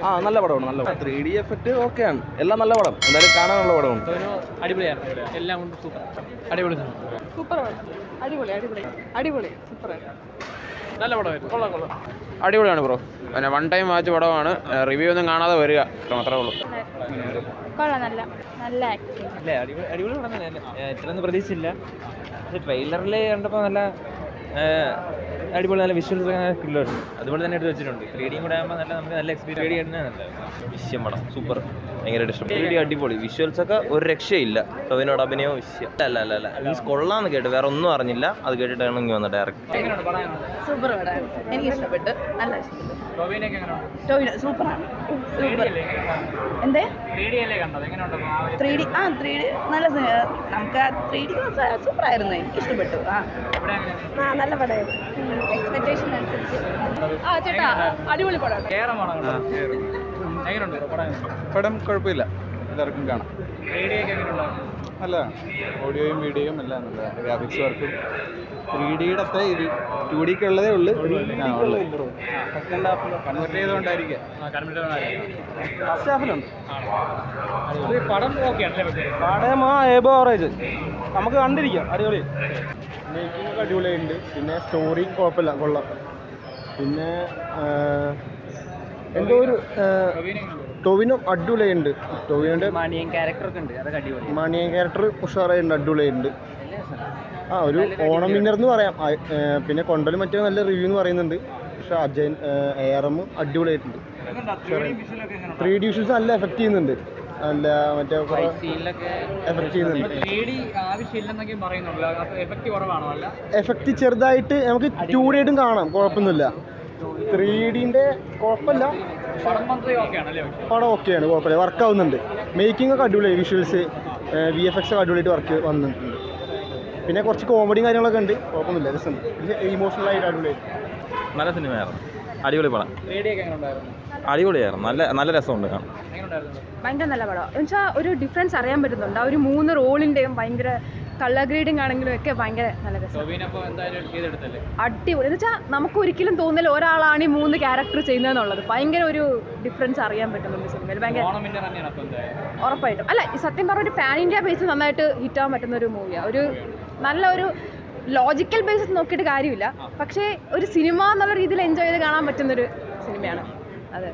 ആ നല്ല പടമാണ്, നല്ല 3D എഫക്റ്റ് ഓക്കെയാണ്, എല്ലാം നല്ല പടം, എന്തായാലും കാണാനുള്ള പടമാണ്. അടിപൊളിയാണ്, എല്ലാം കൊണ്ട് സൂപ്പർ, അടിപൊളി സൂപ്പർ അടിപൊളി അടിപൊളി അടിപൊളി സൂപ്പറാണ്, നല്ല പടമായിരുന്നു, കൊള്ളാം കൊള്ളാം. അടിപൊളിയാണ് ബ്രോ. പിന്നെ 1 ടൈം വാച്ച് പടമാണ്. റിവ്യൂ ഒന്നും കാണാതെ വരിക, മാത്രമേ ഉള്ളൂ. കൊള്ളാം, നല്ല നല്ല ആക്ടിങ് അല്ലേ, അടിപൊളി പടം തന്നെ. ഇത്രയൊന്നും പ്രതീക്ഷിച്ചില്ല, പക്ഷേ ട്രെയിലറിൽ കണ്ടപ്പോൾ നല്ല അടിപൊളി, നല്ല വിഷ്വൽസ് കിട്ടുമായിരുന്നു. അതുപോലെ തന്നെ എടുത്ത് വെച്ചിട്ടുണ്ട്. 3D കൂടെ ആകുമ്പോൾ നമുക്ക് നല്ല എക്സ്പീരിയൻസ്. 3D തന്നെ നല്ല വിഷയം പടം, സൂപ്പർ, ഭയങ്കരമായിട്ട് ഇഷ്ടം. 3D അടിപൊളി, വിഷ്വൽസ് ഒക്കെ ഒരു രക്ഷയില്ല. ടൊവിനോട് അഭിനയവും വിഷയം അല്ല മീൻസ് കൊള്ളാന്ന് കേട്ട്, വേറെ ഒന്നും അറിഞ്ഞില്ല. അത് കേട്ടിട്ടാണ് ഇങ്ങനെ വന്നത് ഡയറക്റ്റ്. സൂപ്പർ പടമാണ്, എനിക്ക് ഇഷ്ടപ്പെട്ടു, നല്ല ഇഷ്ടപ്പെട്ടു. ടോവിനോ സൂപ്പറാണ്, സൂപ്പർ. എന്തേ 3D 3D നല്ല നമുക്ക് 3D സൂപ്പറായിരുന്നു, എനിക്ക് ഇഷ്ടപ്പെട്ടു. നല്ല പടമായിരുന്നു, എക്സ്പെക്ടേഷൻ അനുസരിച്ച്. ചേട്ടാ അടിപൊളി പടമാണ്. പടം കുഴപ്പമില്ല, എല്ലാവർക്കും കാണാം. നല്ലതാണ്, ഓഡിയോയും വീഡിയോയും എല്ലാം നല്ല, ഗ്രാഫിക്സ് വർക്കും 3Dയുടെ അത്ര ഇത് 2Dക്ക് ഉള്ളതേ ഉള്ളൂ. സെക്കൻഡ് ഹാഫിൽ കൺവെർട്ട് ചെയ്തുകൊണ്ടായിരിക്കും, ഫസ്റ്റ് ഹാഫിലുണ്ട്. പടം ഓക്കെയാണ്, പടം എബോ ആവറേജ്, നമുക്ക് കണ്ടിരിക്കാം, അടിപൊളി. മേക്കിംഗ് ഒക്കെ അടിപൊളിയുണ്ട്, പിന്നെ സ്റ്റോറി കുഴപ്പമില്ല, കൊള്ളാം. പിന്നെ എന്തോ ഒരു ടൊവിനോ അടിപൊളിയുണ്ട്. ടൊവിനോൻ്റെ മണിയൻ ക്യാരക്ടറൊക്കെ ഉണ്ട്, അതൊക്കെ അടിപൊളി. മണിയൻ ക്യാരക്ടർ ഉഷാറായിട്ടുണ്ട്, അടിപൊളിയുണ്ട്. ഒരു ഓണം വിന്നർ എന്ന് പറയാം. പിന്നെ കൊണ്ടലും മറ്റേ നല്ല റിവ്യൂ എന്ന് പറയുന്നുണ്ട്. പക്ഷെ അജയൻ ARM അടിപൊളിയായിട്ടുണ്ട്. 3D വിഷ്വൽസ് നല്ല എഫക്റ്റ് ചെയ്യുന്നുണ്ട്, നല്ല മറ്റേ എഫക്റ്റ് ചെയ്യുന്നുണ്ട്. എഫക്റ്റ് ചെറുതായിട്ട് നമുക്ക് 2D ആയിട്ടും കാണാം, കുഴപ്പമൊന്നുമില്ല. 3Dൻ്റെ കുഴപ്പമില്ല, പടം ഓക്കെയാണ്, കുഴപ്പമില്ല, വർക്ക് ആവുന്നുണ്ട്. മേക്കിംഗ് ഒക്കെ അടിപൊളിയായി, വിഷ്വൽസ് VFX ഒക്കെ അടിപൊളിയായിട്ട് വർക്ക് വന്നിട്ടുണ്ട്. പിന്നെ കുറച്ച് കോമഡിയും കാര്യങ്ങളൊക്കെ ഉണ്ട്, കുഴപ്പമൊന്നുമില്ല, രസമുണ്ട്. പിന്നെ ഇമോഷണലായിട്ട് അടിപൊളിയായിട്ട് നല്ല സിനിമയായിരുന്നു, അടിപൊളി പടം, അടിപൊളിയായിരുന്നു, നല്ല രസമുണ്ട് കാണാൻ. ഭയങ്കര നല്ല പടം എന്ന് വെച്ചാൽ ഒരു ഡിഫറൻസ് അറിയാൻ പറ്റുന്നുണ്ട്. ആ ഒരു 3 റോളിൻ്റെയും ഭയങ്കര കളർ ഗ്രേഡിങ് ആണെങ്കിലും ഒക്കെ ഭയങ്കര നല്ല രസം, അടിപൊളി. എന്ന് വെച്ചാൽ നമുക്ക് ഒരിക്കലും തോന്നില്ല ഒരാളാണ് ഈ 3 ക്യാരക്ടർ ചെയ്യുന്നതെന്നുള്ളത്. ഭയങ്കര ഒരു ഡിഫറൻസ് അറിയാൻ പറ്റുന്നുണ്ട് സിനിമയിൽ, ഭയങ്കര ഉറപ്പായിട്ടും. അല്ല, സത്യം പറഞ്ഞ ഒരു പാൻ ഇന്ത്യ ബേസ് നന്നായിട്ട് ഹിറ്റാകാൻ പറ്റുന്ന ഒരു മൂവിയാണ്. ഒരു നല്ല ഒരു ലോജിക്കൽ ബേസിസ് നോക്കിയിട്ട് കാര്യമില്ല, പക്ഷേ ഒരു സിനിമ എന്നുള്ള രീതിയിൽ എൻജോയ് ചെയ്ത് കാണാൻ പറ്റുന്നൊരു സിനിമയാണ്. അതെ.